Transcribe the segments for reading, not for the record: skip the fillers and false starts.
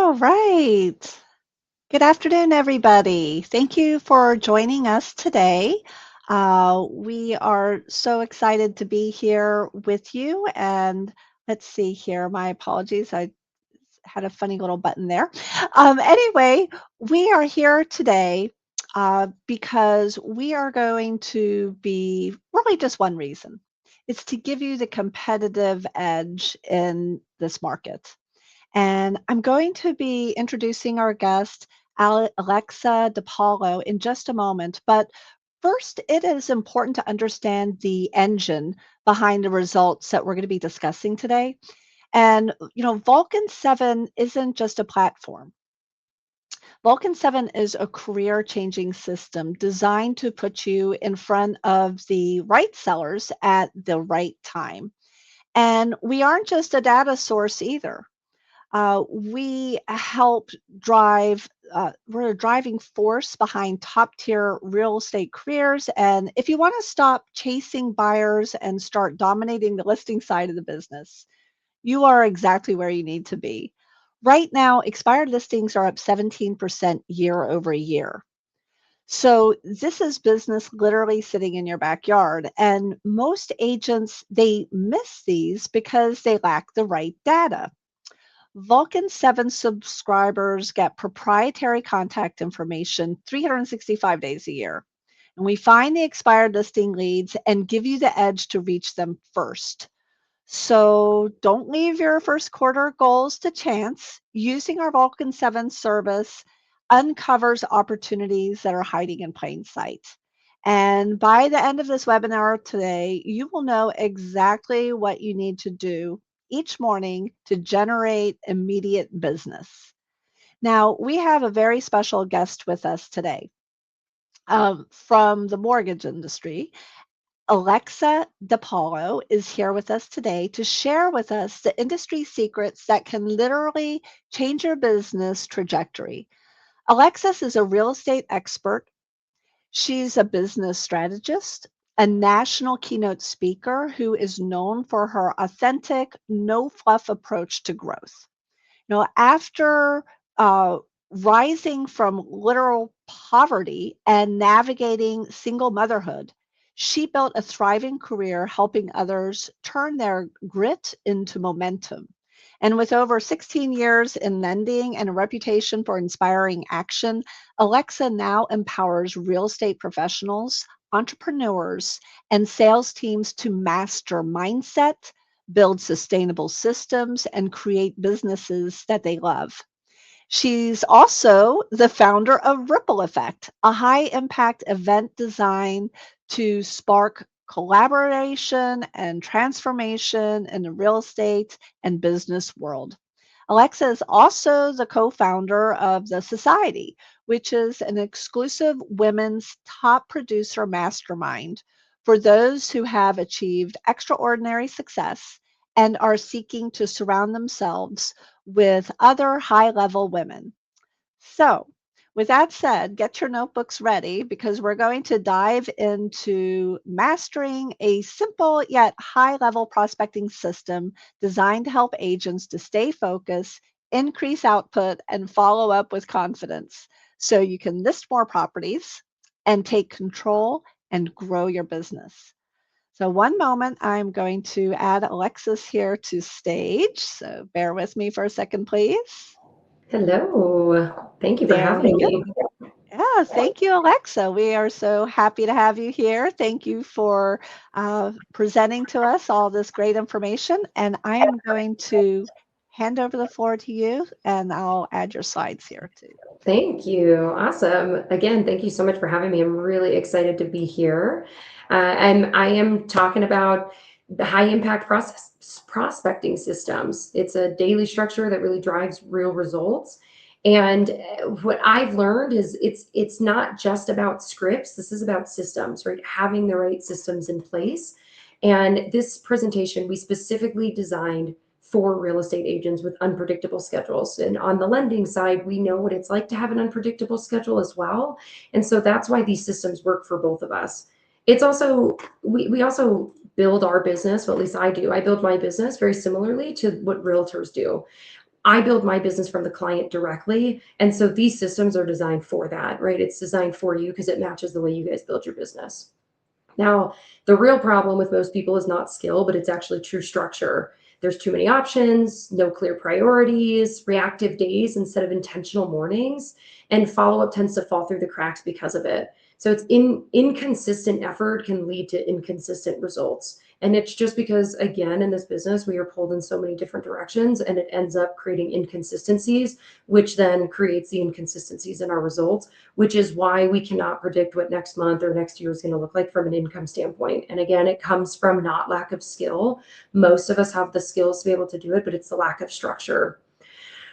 All right. Good afternoon, everybody. Thank you for joining us today. We are so excited to be here with you. And let's see here. My apologies. I had a funny little button there. Anyway, we are here today because we are going to be really just one reason. It's to give you the competitive edge in this market. And I'm going to be introducing our guest, Alexa DePaulo, in just a moment. But first, it is important to understand the engine behind the results that we're going to be discussing today. And, Vulcan 7 isn't just a platform. Vulcan 7 is a career changing system designed to put you in front of the right sellers at the right time. And we aren't just a data source either. We help drive, we're a driving force behind top tier real estate careers. And if you want to stop chasing buyers and start dominating the listing side of the business, you are exactly where you need to be. Right now, expired listings are up 17% year over year. So this is business literally sitting in your backyard. And most agents, they miss these because they lack the right data. Vulcan 7 subscribers get proprietary contact information 365 days a year. And we find the expired listing leads and give you the edge to reach them first. So don't leave your first quarter goals to chance. Using our Vulcan 7 service uncovers opportunities that are hiding in plain sight. And by the end of this webinar today, you will know exactly what you need to do each morning to generate immediate business. Now, we have a very special guest with us today from the mortgage industry. Alexa DePaulo is here with us today to share with us the industry secrets that can literally change your business trajectory. Alexis is a real estate expert. She's a business strategist, a national keynote speaker who is known for her authentic, no fluff approach to growth. After rising from literal poverty and navigating single motherhood, she built a thriving career helping others turn their grit into momentum. And with over 16 years in lending and a reputation for inspiring action, Alexa now empowers real estate professionals, entrepreneurs, and sales teams to master mindset, build sustainable systems, and create businesses that they love. She's also the founder of Ripple Effect, a high impact event designed to spark collaboration and transformation in the real estate and business world. Alexa is also the co founder of The Society, which is an exclusive women's top producer mastermind for those who have achieved extraordinary success and are seeking to surround themselves with other high level women. So, with that said, get your notebooks ready because we're going to dive into mastering a simple yet high level prospecting system designed to help agents to stay focused, increase output, and follow up with confidence so you can list more properties and take control and grow your business. So, one moment, I'm going to add Alexis here to stage. So, bear with me for a second, please. Hello. Thank you for There we having go. me. Yeah, thank you, Alexa. We are so happy to have you here. Thank you for presenting to us all this great information. And I am going to hand over the floor to you, and I'll add your slides here too. Thank you. Awesome. Again, thank you so much for having me. I'm really excited to be here. And I am talking about the high impact process prospecting systems. It's a daily structure that really drives real results. And what I've learned is it's not just about scripts. This is about systems, right? Having the right systems in place. And this presentation we specifically designed for real estate agents with unpredictable schedules. And on the lending side, we know what it's like to have an unpredictable schedule as well. And so that's why these systems work for both of us. It's also, we also build our business, well, at least I do. I build my business very similarly to what realtors do. I build my business from the client directly. And so these systems are designed for that, right? It's designed for you because it matches the way you guys build your business. Now, the real problem with most people is not skill, but it's actually true structure. There's too many options, no clear priorities, reactive days instead of intentional mornings, and follow up tends to fall through the cracks because of it. So it's inconsistent effort can lead to inconsistent results. And it's just because, again, in this business, we are pulled in so many different directions and it ends up creating inconsistencies, which then creates the inconsistencies in our results, which is why we cannot predict what next month or next year is going to look like from an income standpoint. And again, it comes from not lack of skill. Most of us have the skills to be able to do it, but it's the lack of structure.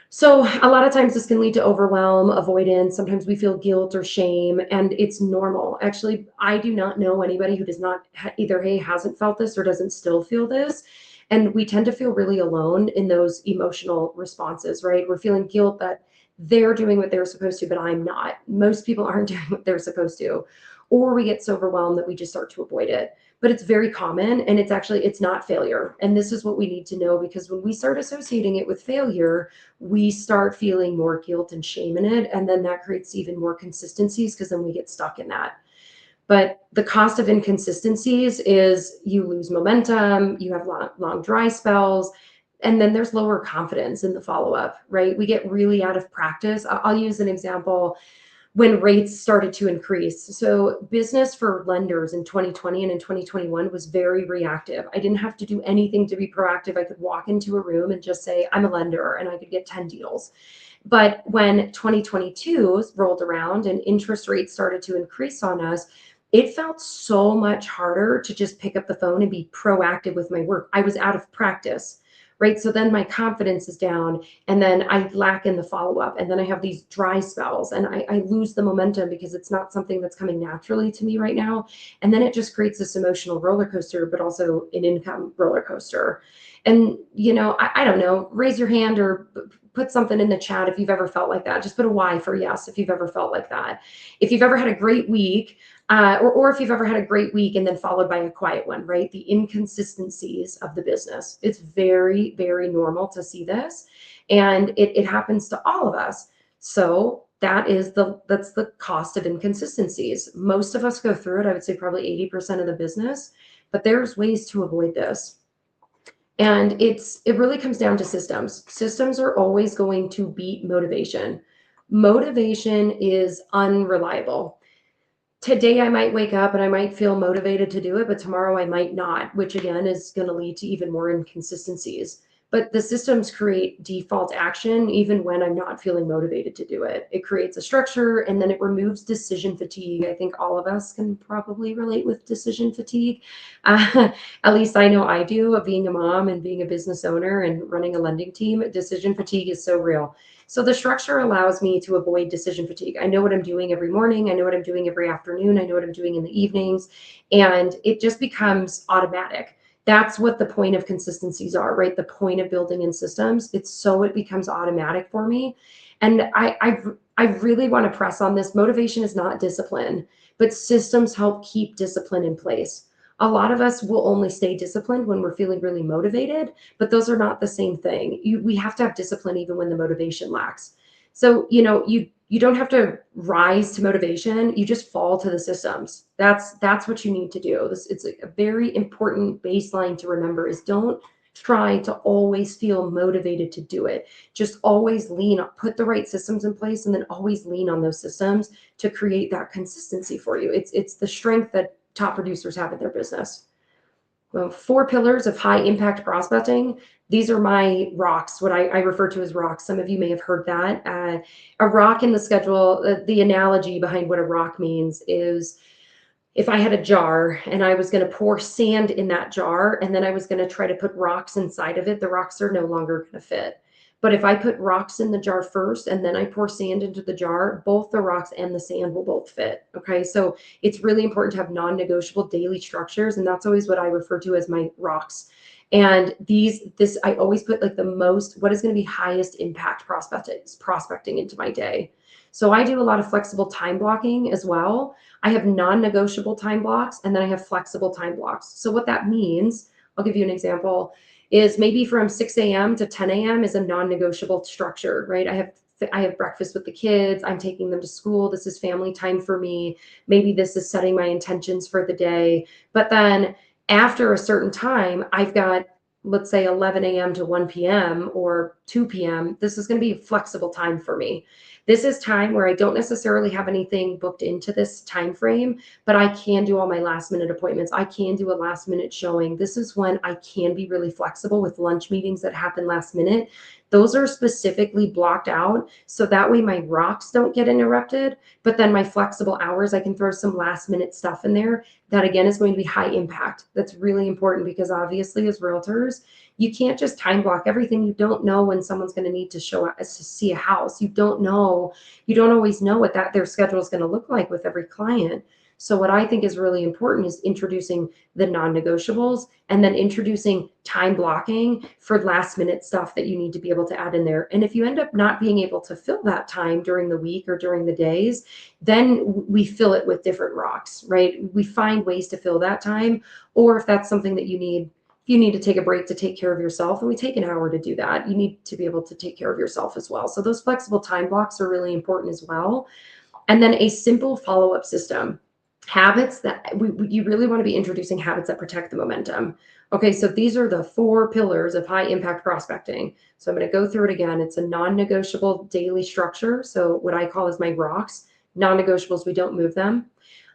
So a lot of times this can lead to overwhelm, avoidance. Sometimes we feel guilt or shame, and it's normal. Actually, I do not know anybody who does not either A, hasn't felt this or doesn't still feel this. And we tend to feel really alone in those emotional responses, right? We're feeling guilt that they're doing what they're supposed to, but I'm not. Most people aren't doing what they're supposed to. Or we get so overwhelmed that we just start to avoid it. But it's very common, and it's not failure. And this is what we need to know, because when we start associating it with failure, we start feeling more guilt and shame in it. And then that creates even more consistencies because then we get stuck in that. But the cost of inconsistencies is you lose momentum, you have long dry spells, and then there's lower confidence in the follow up, right? We get really out of practice. I'll use an example when rates started to increase. So business for lenders in 2020 and in 2021 was very reactive. I didn't have to do anything to be proactive. I could walk into a room and just say, I'm a lender, and I could get 10 deals. But when 2022 rolled around and interest rates started to increase on us, it felt so much harder to just pick up the phone and be proactive with my work. I was out of practice, right? So then my confidence is down, and then I lack in the follow up, and then I have these dry spells, and I lose the momentum because it's not something that's coming naturally to me right now. And then it just creates this emotional roller coaster, but also an income roller coaster. And, I don't know, raise your hand or put something in the chat if you've ever felt like that. Just put a Y for yes if you've ever felt like that. If you've ever had a great week, or if you've ever had a great week and then followed by a quiet one, right? The inconsistencies of the business. It's very, very normal to see this. And it happens to all of us. So that's the cost of inconsistencies. Most of us go through it. I would say probably 80% of the business, but there's ways to avoid this. And it really comes down to systems. Systems are always going to beat motivation. Motivation is unreliable. Today I might wake up and I might feel motivated to do it, but tomorrow I might not, which again is going to lead to even more inconsistencies. But the systems create default action even when I'm not feeling motivated to do it. It creates a structure, and then it removes decision fatigue. I think all of us can probably relate with decision fatigue. At least I know I do, of being a mom and being a business owner and running a lending team. Decision fatigue is so real. So the structure allows me to avoid decision fatigue. I know what I'm doing every morning. I know what I'm doing every afternoon. I know what I'm doing in the evenings. And it just becomes automatic. That's what the point of consistencies are, right? The point of building in systems. It's so it becomes automatic for me. And I really want to press on this. Motivation is not discipline, but systems help keep discipline in place. A lot of us will only stay disciplined when we're feeling really motivated, but those are not the same thing. We have to have discipline even when the motivation lacks. So, you don't have to rise to motivation. You just fall to the systems. That's what you need to do. It's a very important baseline to remember is don't try to always feel motivated to do it. Just always put the right systems in place, and then always lean on those systems to create that consistency for you. It's the strength that top producers have in their business. Well, 4 pillars of high impact prospecting. These are my rocks, what I refer to as rocks. Some of you may have heard that. A rock in the schedule, the analogy behind what a rock means is if I had a jar and I was going to pour sand in that jar and then I was going to try to put rocks inside of it, the rocks are no longer going to fit. But if I put rocks in the jar first and then I pour sand into the jar, both the rocks and the sand will both fit. Okay. So it's really important to have non-negotiable daily structures. And that's always what I refer to as my rocks. And I always put like what is going to be highest impact prospecting into my day. So I do a lot of flexible time blocking as well. I have non-negotiable time blocks, and then I have flexible time blocks. So what that means, I'll give you an example, is maybe from 6 a.m. to 10 a.m. is a non-negotiable structure, right? I have breakfast with the kids. I'm taking them to school. This is family time for me. Maybe this is setting my intentions for the day. But then after a certain time, I've got, let's say, 11 a.m. to 1 p.m. or 2 p.m. This is going to be flexible time for me. This is time where I don't necessarily have anything booked into this time frame, but I can do all my last minute appointments. I can do a last minute showing. This is when I can be really flexible with lunch meetings that happen last minute. Those are specifically blocked out so that way my rocks don't get interrupted, but then my flexible hours, I can throw some last minute stuff in there that again is going to be high impact. That's really important because obviously as realtors, you can't just time block everything. You don't know when someone's going to need to show up to see a house. You don't know, you don't always know what that their schedule is going to look like with every client. So what I think is really important is introducing the non-negotiables and then introducing time blocking for last minute stuff that you need to be able to add in there. And if you end up not being able to fill that time during the week or during the days, then we fill it with different rocks, right? We find ways to fill that time. Or if that's something that you need to take a break to take care of yourself, and we take an hour to do that, you need to be able to take care of yourself as well. So those flexible time blocks are really important as well. And then a simple follow-up system. Habits that you really want to be introducing habits that protect the momentum. Okay, so these are the 4 pillars of high impact prospecting. So I'm going to go through it again. It's a non-negotiable daily structure. So what I call is my rocks. Non-negotiables, we don't move them.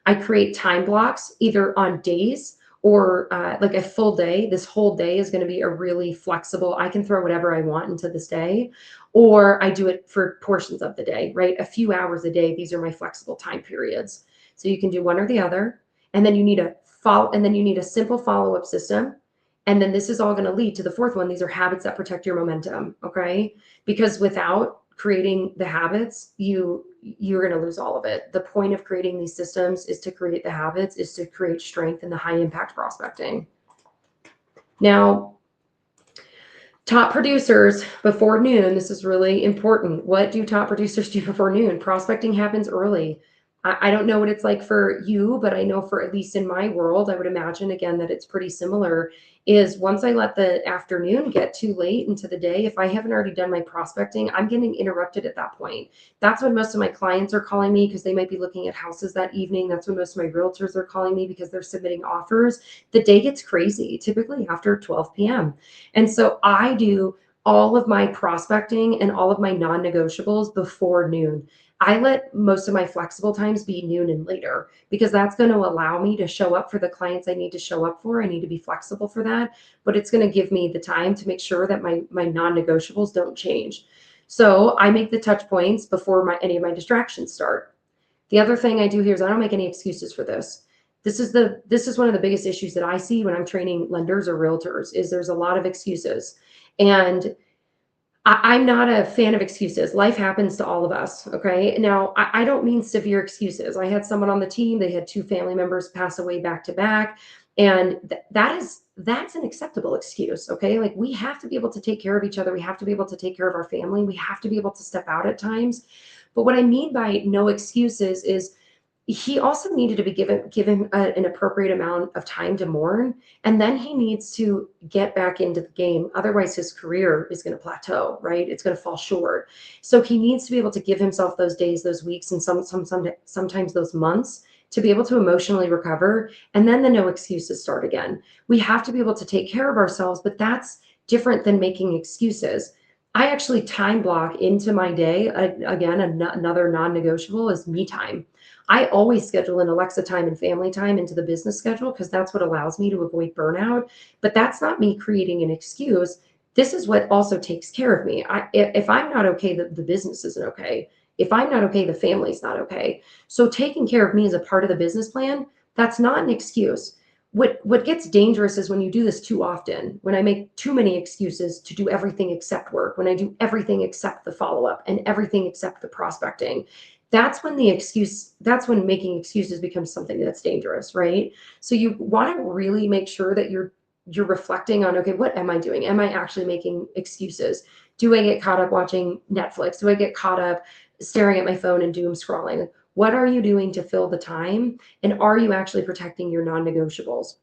I create time blocks either on days or like a full day. This whole day is going to be a really flexible, I can throw whatever I want into this day, or I do it for portions of the day, right? A few hours a day. These are my flexible time periods. So you can do one or the other. And then you need a simple follow-up system. And then this is all going to lead to the fourth one. These are habits that protect your momentum. Okay. Because without creating the habits, you're going to lose all of it. The point of creating these systems is to create the habits, is to create strength in the high impact prospecting. Now, top producers before noon, this is really important. What do top producers do before noon? Prospecting happens early. I don't know what it's like for you, but I know for at least in my world, I would imagine again that it's pretty similar. Is once I let the afternoon get too late into the day, if I haven't already done my prospecting, I'm getting interrupted at that point. That's when most of my clients are calling me because they might be looking at houses that evening. That's when most of my realtors are calling me because they're submitting offers. The day gets crazy, typically after 12 p.m. And so I do all of my prospecting and all of my non-negotiables before noon. I let most of my flexible times be noon and later because that's going to allow me to show up for the clients I need to show up for. I need to be flexible for that, but it's going to give me the time to make sure that my non-negotiables don't change. So I make the touch points before any of my distractions start. The other thing I do here is I don't make any excuses for this. This is one of the biggest issues that I see when I'm training lenders or realtors is there's a lot of excuses. And I'm not a fan of excuses. Life happens to all of us. Okay. Now, I don't mean severe excuses. I had someone on the team, they had 2 family members pass away back to back. And that's an acceptable excuse. Okay. Like we have to be able to take care of each other. We have to be able to take care of our family. We have to be able to step out at times. But what I mean by no excuses is he also needed to be given an appropriate amount of time to mourn, and then he needs to get back into the game. Otherwise his career is going to plateau, right? It's going to fall short. So he needs to be able to give himself those days, those weeks, and sometimes those months to be able to emotionally recover, and then the no excuses start again. We have to be able to take care of ourselves, but that's different than making excuses. I actually time block into my day. Again, another non-negotiable is me time. I always schedule an Alexa time and family time into the business schedule because that's what allows me to avoid burnout. But that's not me creating an excuse. This is what also takes care of me. If I'm not okay, the business isn't okay. If I'm not okay, the family's not okay. So taking care of me as a part of the business plan, that's not an excuse. What gets dangerous is when you do this too often, when I make too many excuses to do everything except work, when I do everything except the follow-up and everything except the prospecting. That's when making excuses becomes something that's dangerous, right? So you want to really make sure that you're reflecting on, okay, what am I doing? Am I actually making excuses? Do I get caught up watching Netflix? Do I get caught up staring at my phone and doom scrolling? What are you doing to fill the time? And are you actually protecting your non-negotiables?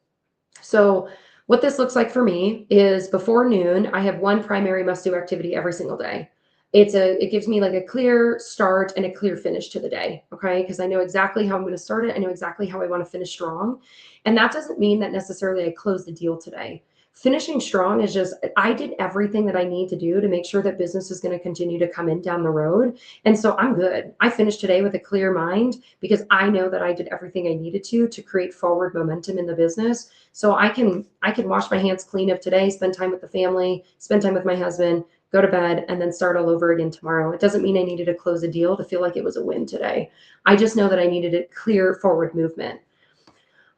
So What this looks like for me is before noon, I have one primary must-do activity every single day. It gives me like a clear start and a clear finish to the day, okay? Because I know exactly how I'm going to start it. I know exactly how I want to finish strong. And that doesn't mean that necessarily I close the deal today. Finishing strong is just I did everything that I need to do to make sure that business is going to continue to come in down the road. And so I'm good. I finished today with a clear mind because I know that I did everything I needed to create forward momentum in the business. So I can wash my hands clean of today, spend time with the family, spend time with my husband, go to bed, and then start all over again tomorrow. It doesn't mean I needed to close a deal to feel like it was a win today. I just know that I needed a clear forward movement.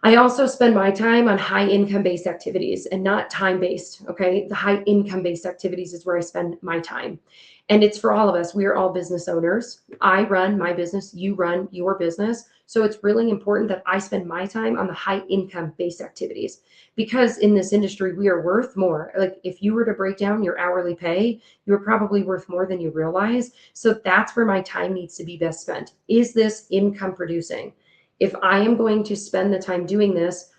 I also spend my time on high income based activities and not time based. Okay. The high income based activities is where I spend my time. And it's for all of us. We are all business owners. I run my business, you run your business. So it's really important that I spend my time on the high income based activities because in this industry, we are worth more. Like if you were to break down your hourly pay, you're probably worth more than you realize. So that's where my time needs to be best spent. Is this income producing? If I am going to spend the time doing this,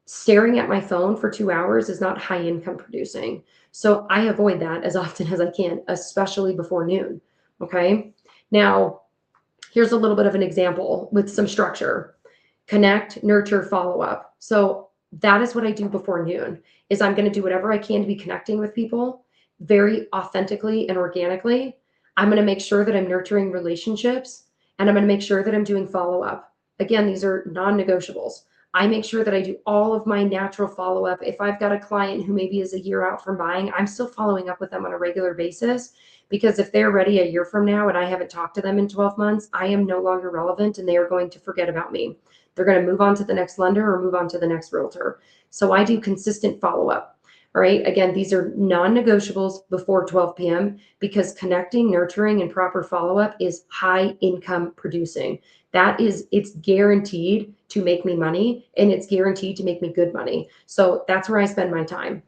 staring at my phone for 2 hours is not high income producing. So I avoid that as often as I can, especially before noon. Okay. Now, here's a little bit of an example with some structure. Connect, nurture, follow up. So that is what I do before noon is I'm going to do whatever I can to be connecting with people very authentically and organically. I'm going to make sure that I'm nurturing relationships and I'm going to make sure that I'm doing follow up. Again, these are non-negotiables. I make sure that I do all of my natural follow up. If I've got a client who maybe is a year out from buying, I'm still following up with them on a regular basis because if they're ready a year from now and I haven't talked to them in 12 months, I am no longer relevant and they are going to forget about me. They're going to move on to the next lender or move on to the next realtor. So I do consistent follow up. All right. Again, these are non negotiables before 12 p.m. because connecting, nurturing, and proper follow up is high income producing. It's guaranteed to make me money and it's guaranteed to make me good money. So that's where I spend my time.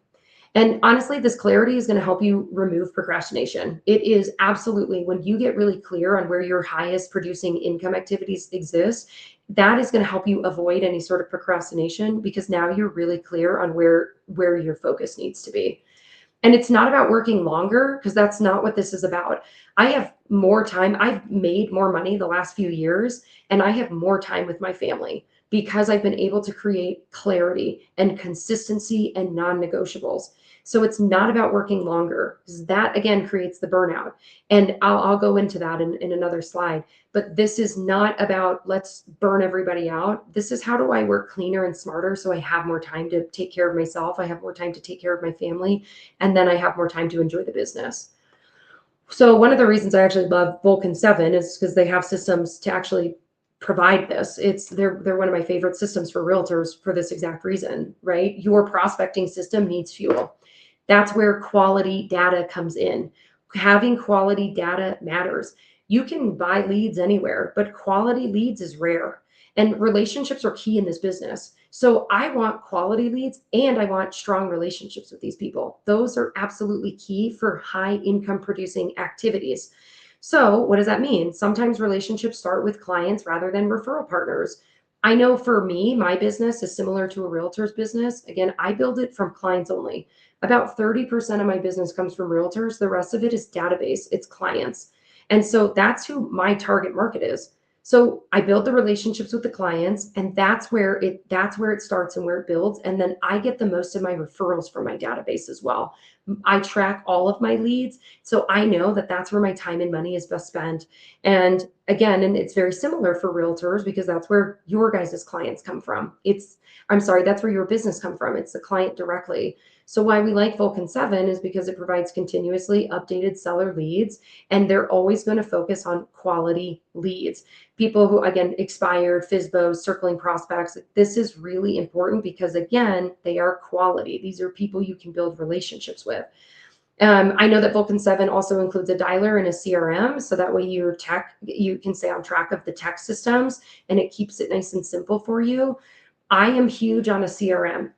And honestly, this clarity is going to help you remove procrastination. It is absolutely when you get really clear on where your highest producing income activities exist, that is going to help you avoid any sort of procrastination because now you're really clear on where your focus needs to be. And it's not about working longer because that's not what this is about. I have more time. I've made more money the last few years and I have more time with my family because I've been able to create clarity and consistency and non-negotiables. So it's not about working longer because that again creates the burnout. And I'll go into that in another slide. But this is not about let's burn everybody out. This is how do I work cleaner and smarter so I have more time to take care of myself. I have more time to take care of my family and then I have more time to enjoy the business. So one of the reasons I actually love Vulcan 7 is because they have systems to actually provide this. They're one of my favorite systems for realtors for this exact reason, right? Your prospecting system needs fuel. That's where quality data comes in. Having quality data matters. You can buy leads anywhere, but quality leads is rare. And relationships are key in this business. So I want quality leads and I want strong relationships with these people. Those are absolutely key for high income producing activities. So what does that mean? Sometimes relationships start with clients rather than referral partners. I know for me, my business is similar to a realtor's business. Again, I build it from clients only. About 30% of my business comes from realtors. The rest of it is database, it's clients. And so that's who my target market is. So I build the relationships with the clients and that's where it starts and where it builds. And then I get the most of my referrals from my database as well. I track all of my leads. So I know that that's where my time and money is best spent. And again, and it's very similar for realtors because that's where your guys' clients come from. That's where your business come from. It's the client directly. So why we like Vulcan 7 is because it provides continuously updated seller leads and they're always going to focus on quality leads. People who, again, expired, FISBOs, circling prospects. This is really important because, again, they are quality. These are people you can build relationships with. I know that Vulcan 7 also includes a dialer and a CRM, so that way you can stay on track of the tech systems and it keeps it nice and simple for you. I am huge on a CRM.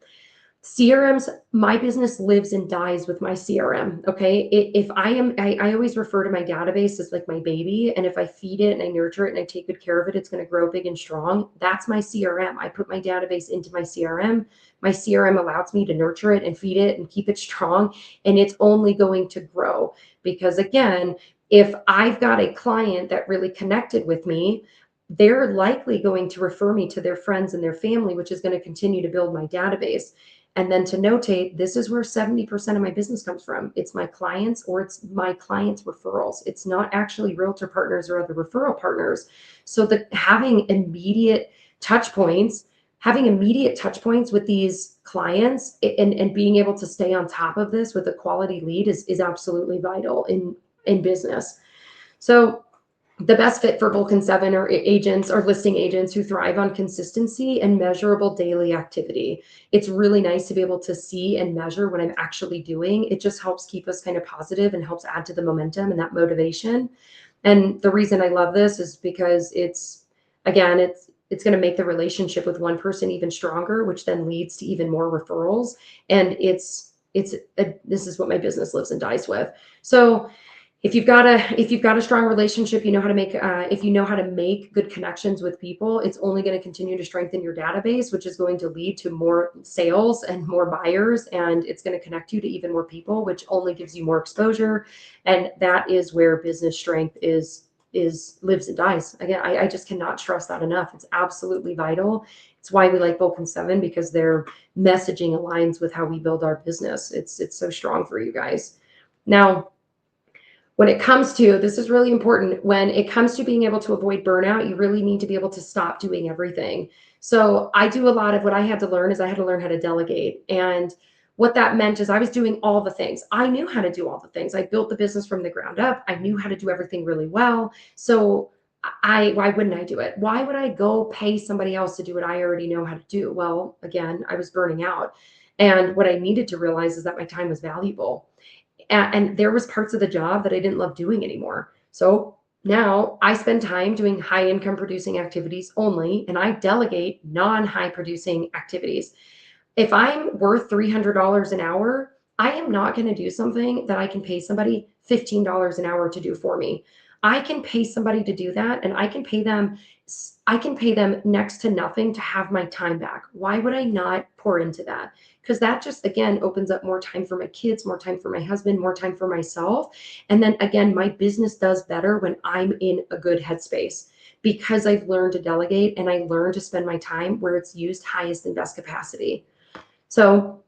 CRMs, my business lives and dies with my CRM. Okay. If I always refer to my database as like my baby. And if I feed it and I nurture it and I take good care of it, it's going to grow big and strong. That's my CRM. I put my database into my CRM. My CRM allows me to nurture it and feed it and keep it strong. And it's only going to grow because, again, if I've got a client that really connected with me, they're likely going to refer me to their friends and their family, which is going to continue to build my database. And then to notate, this is where 70% of my business comes from. It's my clients or it's my clients' referrals. It's not actually realtor partners or other referral partners. So the having immediate touch points with these clients and being able to stay on top of this with a quality lead is absolutely vital in business. So the best fit for Vulcan 7 or agents or listing agents who thrive on consistency and measurable daily activity. It's really nice to be able to see and measure what I'm actually doing. It just helps keep us kind of positive and helps add to the momentum and that motivation. And the reason I love this is because it's going to make the relationship with one person even stronger, which then leads to even more referrals. And this is what my business lives and dies with. So if you've got a strong relationship, you know how to make if you know how to make good connections with people, it's only going to continue to strengthen your database, which is going to lead to more sales and more buyers, and it's going to connect you to even more people, which only gives you more exposure. And that is where business strength is lives and dies. Again, I just cannot stress that enough. It's absolutely vital. It's why we like Vulcan 7, because their messaging aligns with how we build our business. It's so strong for you guys. Now, when it comes to, this is really important, when it comes to being able to avoid burnout, you really need to be able to stop doing everything. So I do a lot of what I had to learn is I had to learn how to delegate. And what that meant is I was doing all the things. I knew how to do all the things. I built the business from the ground up. I knew how to do everything really well. So why wouldn't I do it? Why would I go pay somebody else to do what I already know how to do? Well, again, I was burning out. And what I needed to realize is that my time was valuable, and there was parts of the job that I didn't love doing anymore. So now I spend time doing high income producing activities only, and I delegate non-high producing activities. If I'm worth $300 an hour, I am not going to do something that I can pay somebody $15 an hour to do for me. I can pay somebody to do that, and I can pay them next to nothing to have my time back. Why would I not pour into that? Because that just, again, opens up more time for my kids, more time for my husband, more time for myself. And then again, my business does better when I'm in a good headspace, because I've learned to delegate and I learned to spend my time where it's used highest and best capacity. So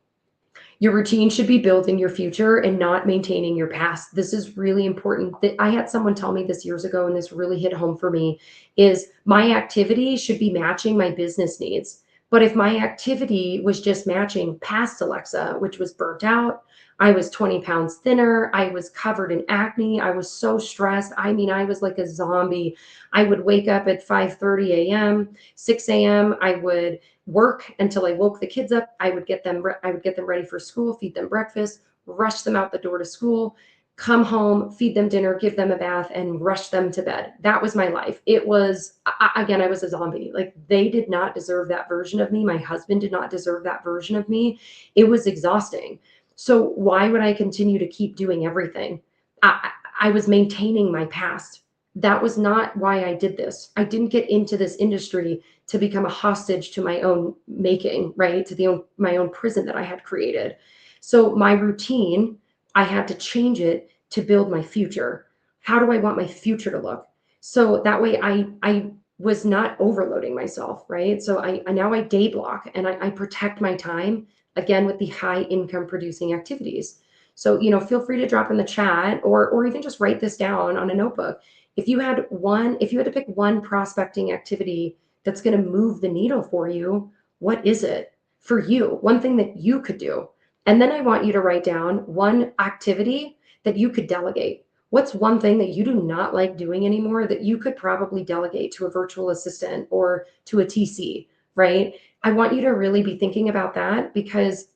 your routine should be building your future and not maintaining your past. This is really important. I had someone tell me this years ago, and this really hit home for me, is my activity should be matching my business needs. But if my activity was just matching past Alexa, which was burnt out, I was 20 pounds thinner, I was covered in acne, I was so stressed. I mean, I was like a zombie. I would wake up at 5:30 a.m., 6 a.m. I would work until I woke the kids up. I would get them ready for school, feed them breakfast, rush them out the door to school, come home, feed them dinner, give them a bath, and rush them to bed. That was my life. It was, again, I was a zombie. Like, they did not deserve that version of me. My husband did not deserve that version of me. It was exhausting. So why would I continue to keep doing everything? I was maintaining my past. That was not why I did this. I didn't get into this industry to become a hostage to my own making, right? My own prison that I had created. So my routine, I had to change it to build my future. How do I want my future to look? So that way I was not overloading myself, right? So I now I day block and I protect my time, again, with the high income producing activities. So, feel free to drop in the chat, or even just write this down on a notebook. If you had to pick one prospecting activity that's going to move the needle for you, what is it for you? One thing that you could do. And then I want you to write down one activity that you could delegate. What's one thing that you do not like doing anymore that you could probably delegate to a virtual assistant or to a TC, right? I want you to really be thinking about that, because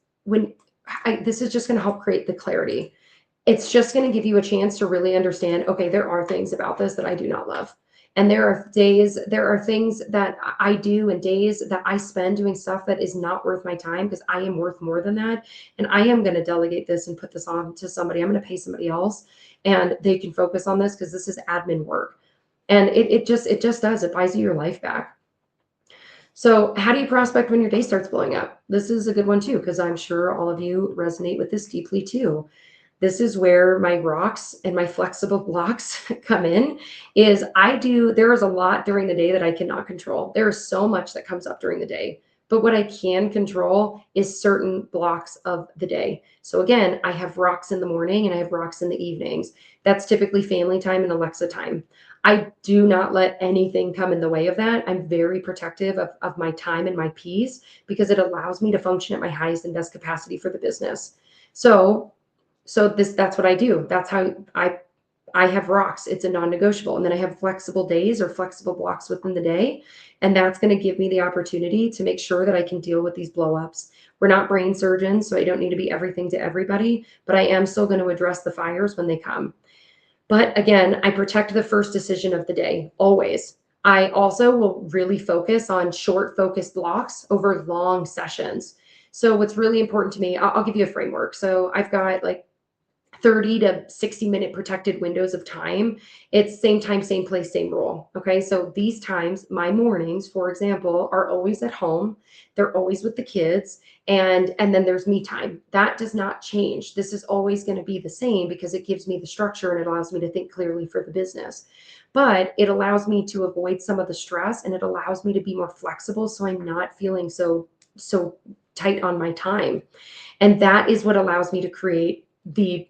this is just going to help create the clarity. It's just going to give you a chance to really understand, okay, there are things about this that I do not love. And there are things that I do and days that I spend doing stuff that is not worth my time because I am worth more than that. And I am going to delegate this and put this on to somebody. I'm going to pay somebody else and they can focus on this because this is admin work. And it just does, it buys you your life back. So, how do you prospect when your day starts blowing up? This is a good one too, because I'm sure all of you resonate with this deeply too. This is where my rocks and my flexible blocks come in. Is there is a lot during the day that I cannot control. There is so much that comes up during the day. But what I can control is certain blocks of the day. So again, I have rocks in the morning and I have rocks in the evenings. That's typically family time and Alexa time. I do not let anything come in the way of that. I'm very protective of my time and my peace because it allows me to function at my highest and best capacity for the business. So that's what I do. That's how I have rocks. It's a non-negotiable. And then I have flexible days or flexible blocks within the day. And that's going to give me the opportunity to make sure that I can deal with these blow-ups. We're not brain surgeons, so I don't need to be everything to everybody, but I am still going to address the fires when they come. But again, I protect the first decision of the day, always. I also will really focus on short, focused blocks over long sessions. So, what's really important to me, I'll give you a framework. So, I've got like 30 to 60-minute protected windows of time. It's same time, same place, same rule. Okay. So these times, my mornings, for example, are always at home. They're always with the kids. And then there's me time. That does not change. This is always going to be the same because it gives me the structure and it allows me to think clearly for the business. But it allows me to avoid some of the stress and it allows me to be more flexible so I'm not feeling so tight on my time. And that is what allows me to create the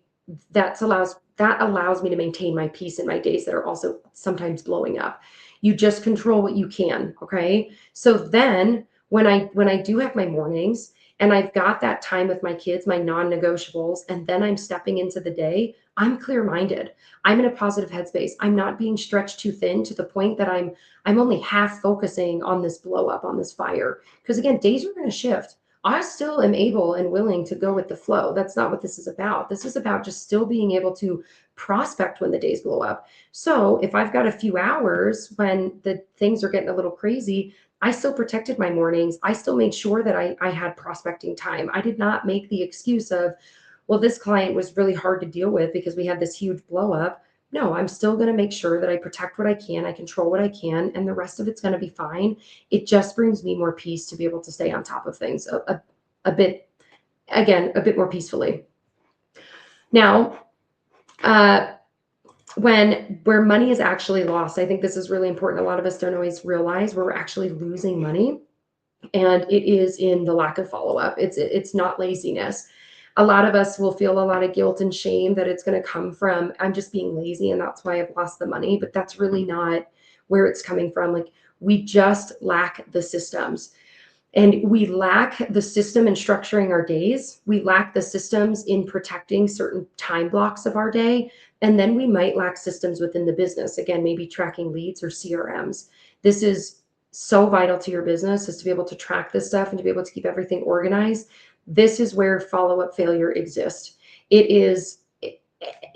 that allows me to maintain my peace in my days that are also sometimes blowing up. You just control what you can. Okay. So then when I do have my mornings and I've got that time with my kids, my non-negotiables, and then I'm stepping into the day, I'm clear-minded. I'm in a positive headspace. I'm not being stretched too thin to the point that I'm only half focusing on this blow up, on this fire. Because again, days are going to shift. I still am able and willing to go with the flow. That's not what this is about. This is about just still being able to prospect when the days blow up. So if I've got a few hours when the things are getting a little crazy, I still protected my mornings. I still made sure that I had prospecting time. I did not make the excuse of, well, this client was really hard to deal with because we had this huge blow up. No, I'm still going to make sure that I protect what I can, I control what I can, and the rest of it's going to be fine. It just brings me more peace to be able to stay on top of things a bit, again, a bit more peacefully. Now, uh, where money is actually lost, I think this is really important. A lot of us don't always realize where we're actually losing money, and it is in the lack of follow up. It's not laziness. A lot of us will feel a lot of guilt and shame that it's going to come from, I'm just being lazy and that's why I've lost the money, but that's really not where it's coming from. Like, we just lack the systems. And we lack the system in structuring our days. We lack the systems in protecting certain time blocks of our day. And then we might lack systems within the business. Again, maybe tracking leads or CRMs. This is so vital to your business, is to be able to track this stuff and to be able to keep everything organized. This is where follow-up failure exists. It is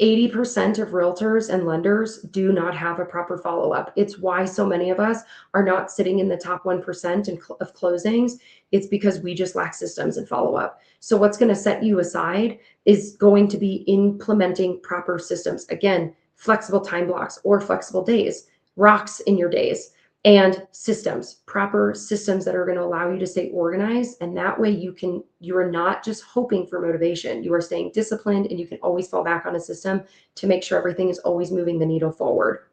80% of realtors and lenders do not have a proper follow-up. It's why so many of us are not sitting in the top 1% of closings. It's because we just lack systems and follow-up. So what's going to set you aside is going to be implementing proper systems. Again, flexible time blocks or flexible days, rocks in your days, and systems, proper systems that are going to allow you to stay organized. And that way you are not just hoping for motivation. You are staying disciplined and you can always fall back on a system to make sure everything is always moving the needle forward.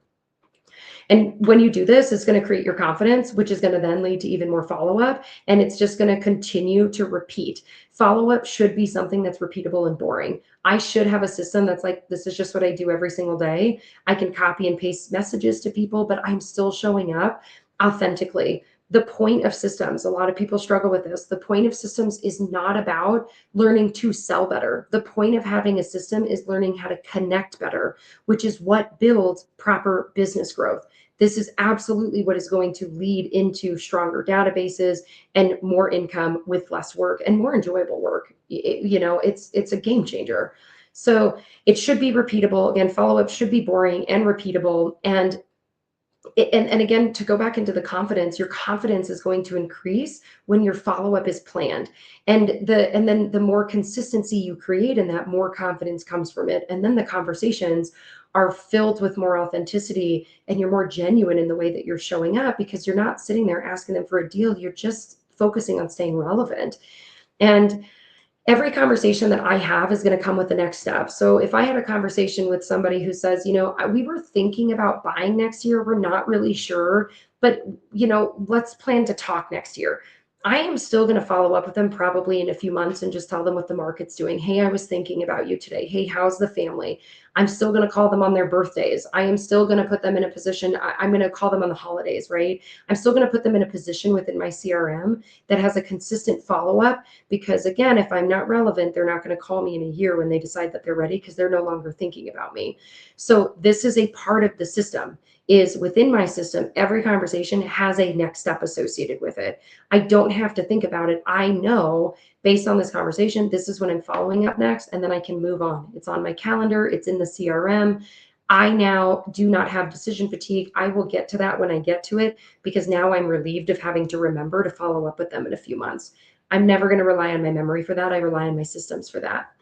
And when you do this, it's going to create your confidence, which is going to then lead to even more follow up. And it's just going to continue to repeat. Follow up should be something that's repeatable and boring. I should have a system that's like, this is just what I do every single day. I can copy and paste messages to people, but I'm still showing up authentically. The point of systems, a lot of people struggle with this. The point of systems is not about learning to sell better. The point of having a system is learning how to connect better, which is what builds proper business growth. This is absolutely what is going to lead into stronger databases and more income with less work and more enjoyable work. It's a game changer. So it should be repeatable. Again, follow-up should be boring and repeatable. And And again, to go back into the confidence, your confidence is going to increase when your follow-up is planned. And then the more consistency you create in that, more confidence comes from it. And then the conversations are filled with more authenticity, and you're more genuine in the way that you're showing up, because you're not sitting there asking them for a deal. You're just focusing on staying relevant. And every conversation that I have is going to come with the next step. So if I had a conversation with somebody who says, we were thinking about buying next year, we're not really sure, but let's plan to talk next year. I am still going to follow up with them probably in a few months and just tell them what the market's doing. Hey, I was thinking about you today. Hey, how's the family? I'm still going to call them on their birthdays. I am still going to put them in a position. I'm going to call them on the holidays, right? I'm still going to put them in a position within my CRM that has a consistent follow up, because again, if I'm not relevant, they're not going to call me in a year when they decide that they're ready, because they're no longer thinking about me. So this is a part of the system. Is within my system, every conversation has a next step associated with it. I don't have to think about it. I know based on this conversation, this is when I'm following up next, and then I can move on. It's on my calendar, it's in the CRM. I now do not have decision fatigue. I will get to that when I get to it, because now I'm relieved of having to remember to follow up with them in a few months. I'm never going to rely on my memory for that. I rely on my systems for that.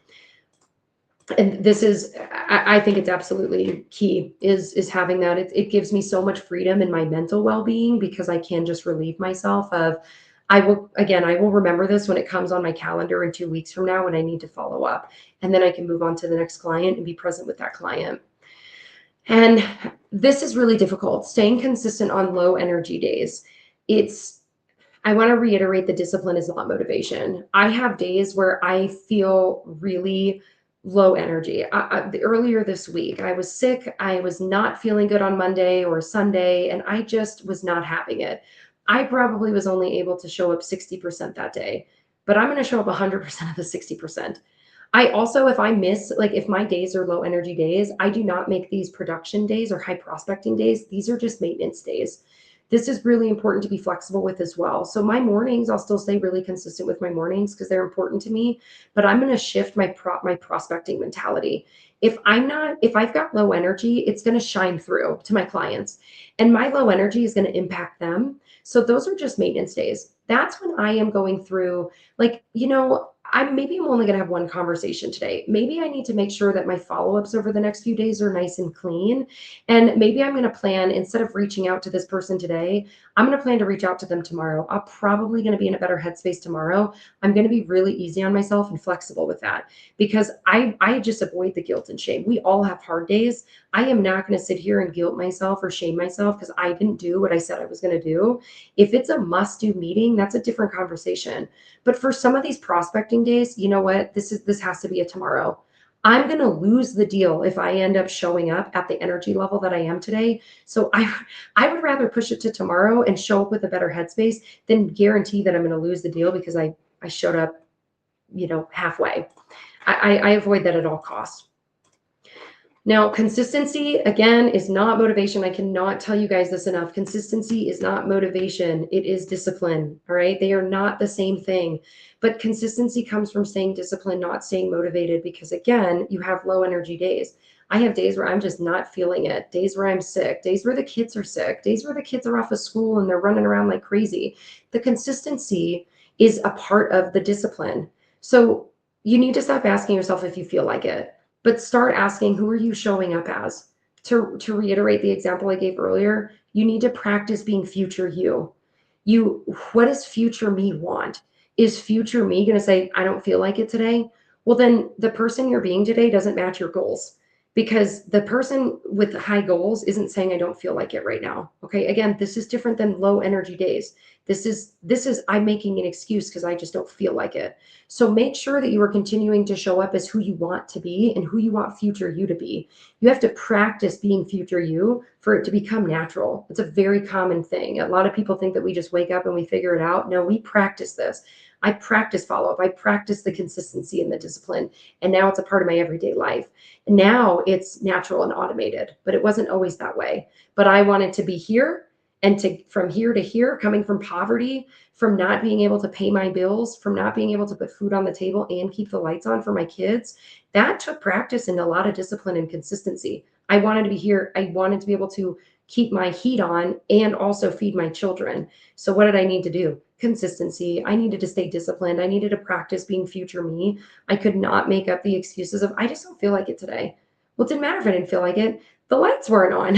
And this is, I think it's absolutely key, is having that. It gives me so much freedom in my mental well-being, because I can just relieve myself of, I will remember this when it comes on my calendar in 2 weeks from now when I need to follow up. And then I can move on to the next client and be present with that client. And this is really difficult, staying consistent on low energy days. I want to reiterate, the discipline is not motivation. I have days where I feel really low energy. Earlier this week, I was sick. I was not feeling good on Monday or Sunday, and I just was not having it. I probably was only able to show up 60% that day, but I'm going to show up 100% of the 60%. I also, if I miss, like if my days are low energy days, I do not make these production days or high prospecting days. These are just maintenance days. This is really important to be flexible with as well. So my mornings, I'll still stay really consistent with my mornings because they're important to me, but I'm going to shift my prospecting mentality. If I've got low energy, it's going to shine through to my clients, and my low energy is going to impact them. So those are just maintenance days. That's when I am going through, like, I'm only going to have one conversation today. Maybe I need to make sure that my follow-ups over the next few days are nice and clean. And maybe I'm going to plan, instead of reaching out to this person today, I'm going to plan to reach out to them tomorrow. I'm probably going to be in a better headspace tomorrow. I'm going to be really easy on myself and flexible with that, because I just avoid the guilt and shame. We all have hard days. I am not going to sit here and guilt myself or shame myself because I didn't do what I said I was going to do. If it's a must-do meeting, that's a different conversation. But for some of these prospecting days, you know what? This has to be a tomorrow. I'm going to lose the deal if I end up showing up at the energy level that I am today. So I would rather push it to tomorrow and show up with a better headspace than guarantee that I'm going to lose the deal because I showed up, halfway. I avoid that at all costs. Now, consistency, again, is not motivation. I cannot tell you guys this enough. Consistency is not motivation. It is discipline, all right? They are not the same thing. But consistency comes from staying disciplined, not staying motivated, because, again, you have low energy days. I have days where I'm just not feeling it, days where I'm sick, days where the kids are sick, days where the kids are off of school and they're running around like crazy. The consistency is a part of the discipline. So you need to stop asking yourself if you feel like it, but start asking, who are you showing up as? To reiterate the example I gave earlier, you need to practice being future you. What does future me want? Is future me going to say, I don't feel like it today? Well, then the person you're being today doesn't match your goals, because the person with the high goals isn't saying, I don't feel like it right now. Okay. Again, this is different than low energy days. This is I'm making an excuse because I just don't feel like it. So make sure that you are continuing to show up as who you want to be and who you want future you to be. You have to practice being future you for it to become natural. It's a very common thing. A lot of people think that we just wake up and we figure it out. No, we practice this. I practice follow-up. I practice the consistency and the discipline. And now it's a part of my everyday life. And now it's natural and automated, but it wasn't always that way. But I wanted to be here, and from here to here, coming from poverty, from not being able to pay my bills, from not being able to put food on the table and keep the lights on for my kids, that took practice and a lot of discipline and consistency. I wanted to be here. I wanted to be able to keep my heat on, and also feed my children. So what did I need to do? Consistency. I needed to stay disciplined. I needed to practice being future me. I could not make up the excuses of, I just don't feel like it today. Well, it didn't matter if I didn't feel like it. The lights weren't on.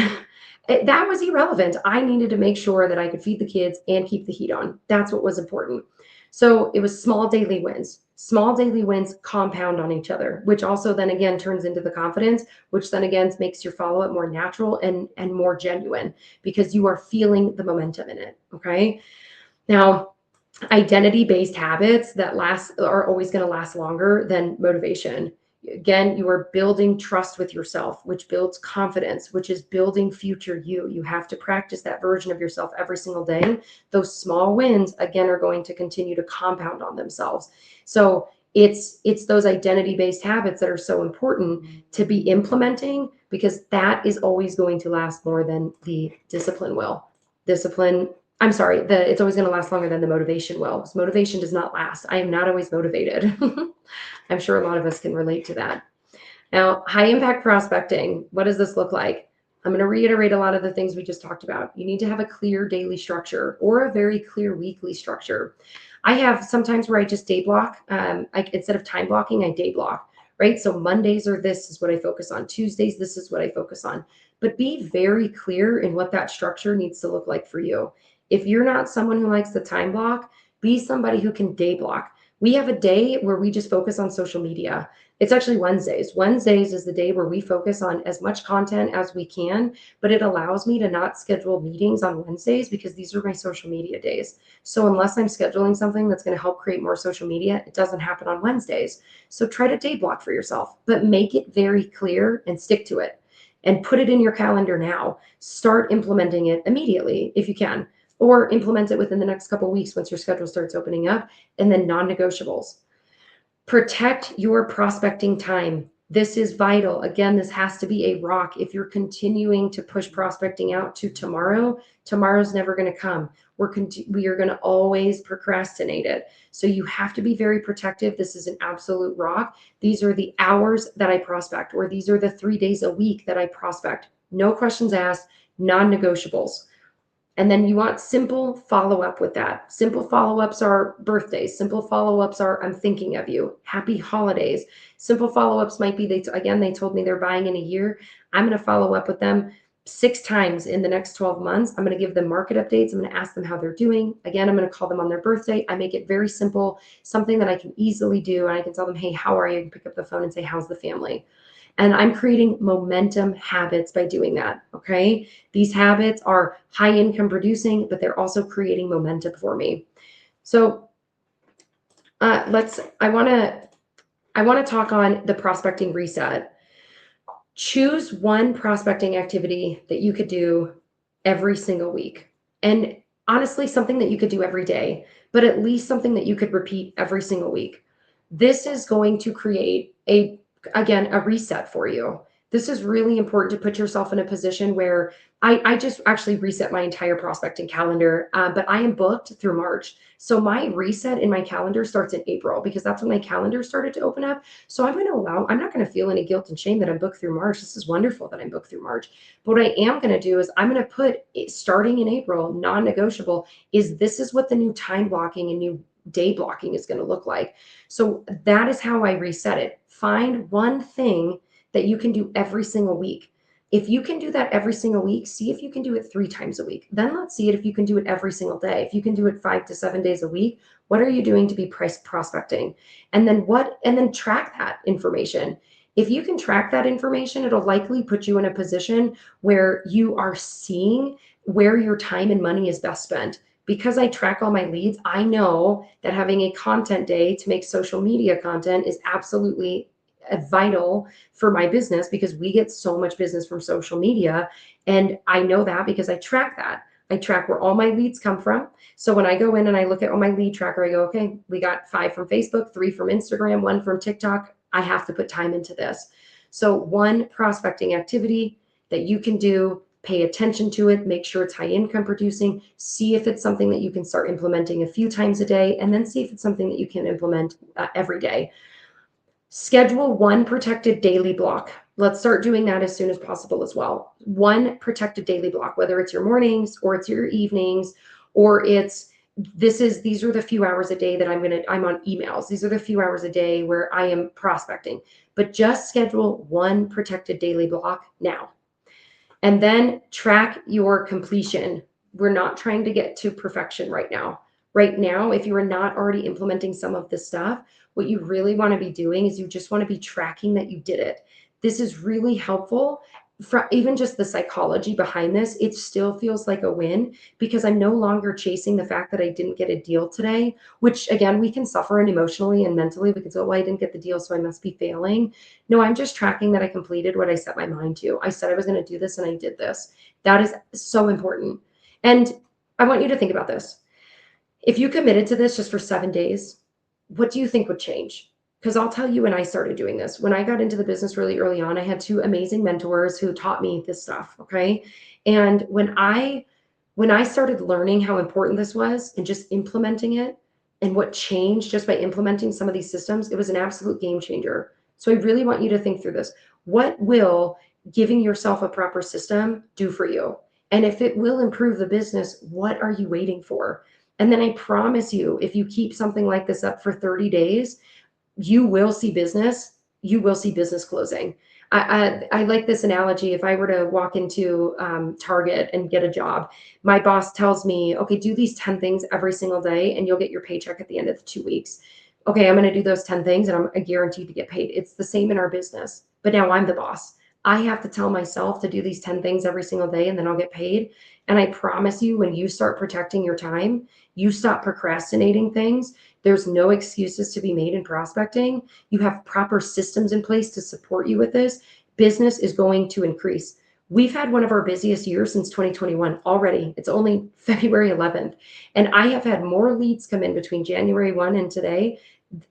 That was irrelevant. I needed to make sure that I could feed the kids and keep the heat on. That's what was important. So it was small daily wins. Small daily wins compound on each other, which also then again turns into the confidence, which then again makes your follow up more natural and more genuine because you are feeling the momentum in it. Okay. Now, identity based habits that last are always going to last longer than motivation. Again, you are building trust with yourself, which builds confidence, which is building future you. You have to practice that version of yourself every single day. Those small wins again are going to continue to compound on themselves. So it's those identity based habits that are so important to be implementing, because that is always going to last more than the discipline will. Discipline, I'm sorry, it's always going to last longer than the motivation will, because motivation does not last. I am not always motivated. I'm sure a lot of us can relate to that. Now, high impact prospecting, what does this look like? I'm going to reiterate a lot of the things we just talked about. You need to have a clear daily structure or a very clear weekly structure. I have sometimes where I just day block. Instead of time blocking, I day block, right? So Mondays are this is what I focus on. Tuesdays, this is what I focus on. But be very clear in what that structure needs to look like for you. If you're not someone who likes the time block, be somebody who can day block. We have a day where we just focus on social media. It's actually Wednesdays. Wednesdays is the day where we focus on as much content as we can, but it allows me to not schedule meetings on Wednesdays because these are my social media days. So unless I'm scheduling something that's going to help create more social media, it doesn't happen on Wednesdays. So try to day block for yourself, but make it very clear and stick to it and put it in your calendar now. Start implementing it immediately if you can, or implement it within the next couple of weeks once your schedule starts opening up. And then non-negotiables. Protect your prospecting time. This is vital. Again, this has to be a rock. If you're continuing to push prospecting out to tomorrow, tomorrow's never going to come. We are going to always procrastinate it. So you have to be very protective. This is an absolute rock. These are the hours that I prospect, or these are the 3 days a week that I prospect. No questions asked, non-negotiables. And then you want simple follow-up with that. Simple follow-ups are birthdays. Simple follow-ups are, I'm thinking of you. Happy holidays. Simple follow-ups might be, they told me they're buying in a year. I'm going to follow up with them 6 times in the next 12 months. I'm going to give them market updates. I'm going to ask them how they're doing. Again, I'm going to call them on their birthday. I make it very simple, something that I can easily do. And I can tell them, hey, how are you? I can pick up the phone and say, how's the family? And I'm creating momentum habits by doing that. Okay. These habits are high income producing, but they're also creating momentum for me. So I want to talk on the prospecting reset. Choose one prospecting activity that you could do every single week. And honestly, something that you could do every day, but at least something that you could repeat every single week. This is going to create again, a reset for you. This is really important to put yourself in a position where I just actually reset my entire prospecting calendar, but I am booked through March. So my reset in my calendar starts in April because that's when my calendar started to open up. So I'm not going to feel any guilt and shame that I'm booked through March. This is wonderful that I'm booked through March. But what I am going to do is I'm going to put, starting in April, non-negotiable, this is what the new time blocking and new day blocking is going to look like. So that is how I reset it. Find one thing that you can do every single week. If you can do that every single week, see if you can do it 3 times a week. Then let's see if you can do it every single day. If you can do it 5 to 7 days a week, what are you doing to be price prospecting? And then track that information. If you can track that information, it'll likely put you in a position where you are seeing where your time and money is best spent. Because I track all my leads, I know that having a content day to make social media content is absolutely vital for my business because we get so much business from social media. And I know that because I track that. I track where all my leads come from. So when I go in and I look at all my lead tracker, I go, okay, we got 5 from Facebook, 3 from Instagram, 1 from TikTok. I have to put time into this. So one prospecting activity that you can do, pay attention to it, make sure it's high income producing, see if it's something that you can start implementing a few times a day, and then see if it's something that you can implement every day. Schedule one protected daily block. Let's start doing that as soon as possible as well. One protected daily block, whether it's your mornings or it's your evenings, or it's these are the few hours a day that I'm on emails. These are the few hours a day where I am prospecting. But just schedule one protected daily block now. And then track your completion. We're not trying to get to perfection right now. Right now, if you are not already implementing some of this stuff, what you really want to be doing is you just want to be tracking that you did it. This is really helpful for even just the psychology behind this. It still feels like a win because I'm no longer chasing the fact that I didn't get a deal today, which again, we can suffer and emotionally and mentally. We can say, well, I didn't get the deal, so I must be failing. No, I'm just tracking that I completed what I set my mind to. I said I was going to do this and I did this. That is so important. And I want you to think about this. If you committed to this just for 7 days, what do you think would change? Because I'll tell you when I started doing this. When I got into the business really early on, I had two amazing mentors who taught me this stuff. Okay. And when I started learning how important this was and just implementing it and what changed just by implementing some of these systems, it was an absolute game changer. So I really want you to think through this. What will giving yourself a proper system do for you? And if it will improve the business, what are you waiting for? And then I promise you, if you keep something like this up for 30 days, you will see business. You will see business closing. I like this analogy. If I were to walk into Target and get a job, my boss tells me, okay, do these 10 things every single day and you'll get your paycheck at the end of the 2 weeks. Okay, I'm going to do those 10 things and I'm guaranteed to get paid. It's the same in our business. But now I'm the boss. I have to tell myself to do these 10 things every single day and then I'll get paid. And I promise you, when you start protecting your time, you stop procrastinating things. There's no excuses to be made in prospecting. You have proper systems in place to support you with this. Business is going to increase. We've had one of our busiest years since 2021 already. It's only February 11th. And I have had more leads come in between January 1 and today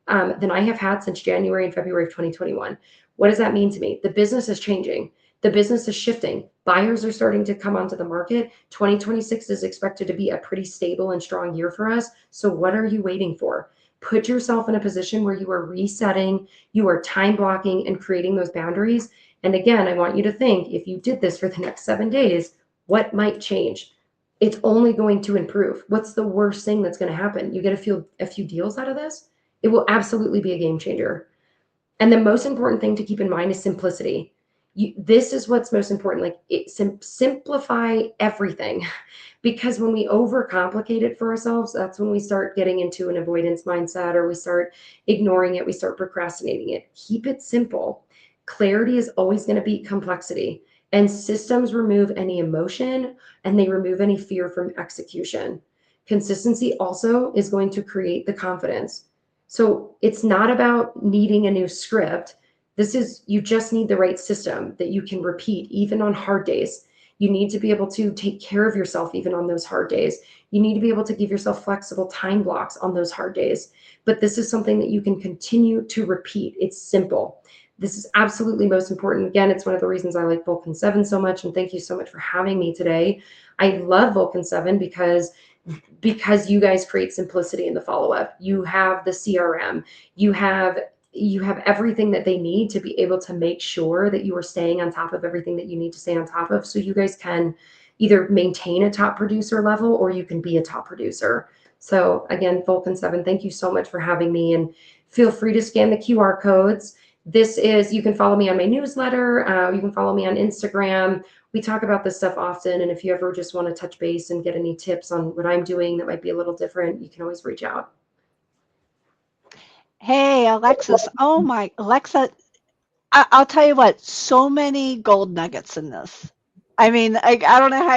than I have had since January and February of 2021. What does that mean to me? The business is changing. The business is shifting. Buyers are starting to come onto the market. 2026 is expected to be a pretty stable and strong year for us. So, what are you waiting for? Put yourself in a position where you are resetting, you are time blocking, and creating those boundaries. And again, I want you to think, if you did this for the next 7 days, what might change? It's only going to improve. What's the worst thing that's going to happen? You get a few deals out of this? It will absolutely be a game changer. And the most important thing to keep in mind is simplicity. This is what's most important. Like simplify everything, because when we overcomplicate it for ourselves, that's when we start getting into an avoidance mindset, or we start ignoring it, we start procrastinating it. Keep it simple. Clarity is always going to beat complexity, and systems remove any emotion and they remove any fear from execution. Consistency also is going to create the confidence. So it's not about needing a new script. This is, you just need the right system that you can repeat even on hard days. You need to be able to take care of yourself even on those hard days. You need to be able to give yourself flexible time blocks on those hard days. But this is something that you can continue to repeat. It's simple. This is absolutely most important. Again, it's one of the reasons I like Vulcan 7 so much. And thank you so much for having me today. I love Vulcan 7 because you guys create simplicity in the follow-up. You have the CRM, you have everything that they need to be able to make sure that you are staying on top of everything that you need to stay on top of, so you guys can either maintain a top producer level or you can be a top producer. So again, Vulcan 7, thank you so much for having me, and feel free to scan the QR codes. You can follow me on my newsletter. You can follow me on Instagram. We talk about this stuff often. And if you ever just want to touch base and get any tips on what I'm doing that might be a little different, you can always reach out. Hey, Alexis. Oh my, Alexa, I'll tell you what, so many gold nuggets in this. I mean, I don't know how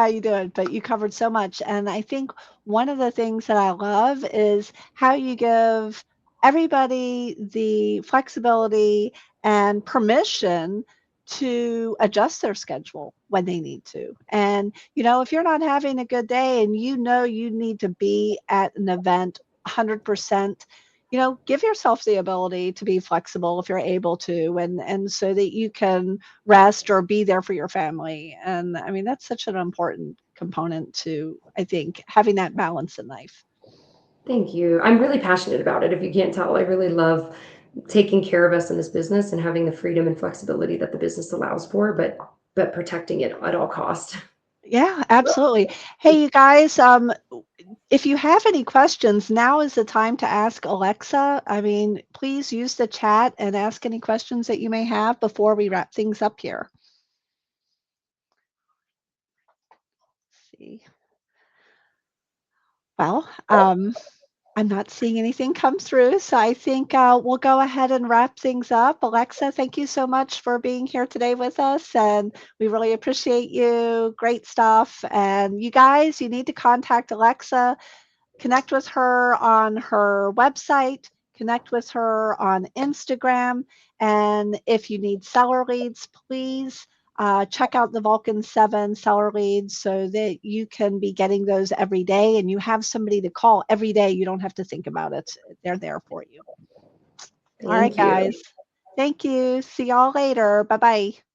you do it, but you covered so much. And I think one of the things that I love is how you give everybody the flexibility and permission to adjust their schedule when they need to. And, if you're not having a good day and you need to be at an event 100%, give yourself the ability to be flexible if you're able to, and so that you can rest or be there for your family. And I mean, that's such an important component to, I think, having that balance in life. Thank you. I'm really passionate about it. If you can't tell, I really love taking care of us in this business and having the freedom and flexibility that the business allows for, but protecting it at all cost. Yeah, absolutely. Hey, you guys, if you have any questions, now is the time to ask Alexa. I mean, please use the chat and ask any questions that you may have before we wrap things up here. Let's see. Well, I'm not seeing anything come through, so I think we'll go ahead and wrap things up. Alexa, thank you so much for being here today with us, and we really appreciate you. Great stuff. And you guys, you need to contact Alexa. Connect with her on her website, connect with her on Instagram. And if you need seller leads, please check out the Vulcan 7 seller leads so that you can be getting those every day and you have somebody to call every day. You don't have to think about it, they're there for you. All right, Thank you. guys. Thank you. See y'all later. Bye bye.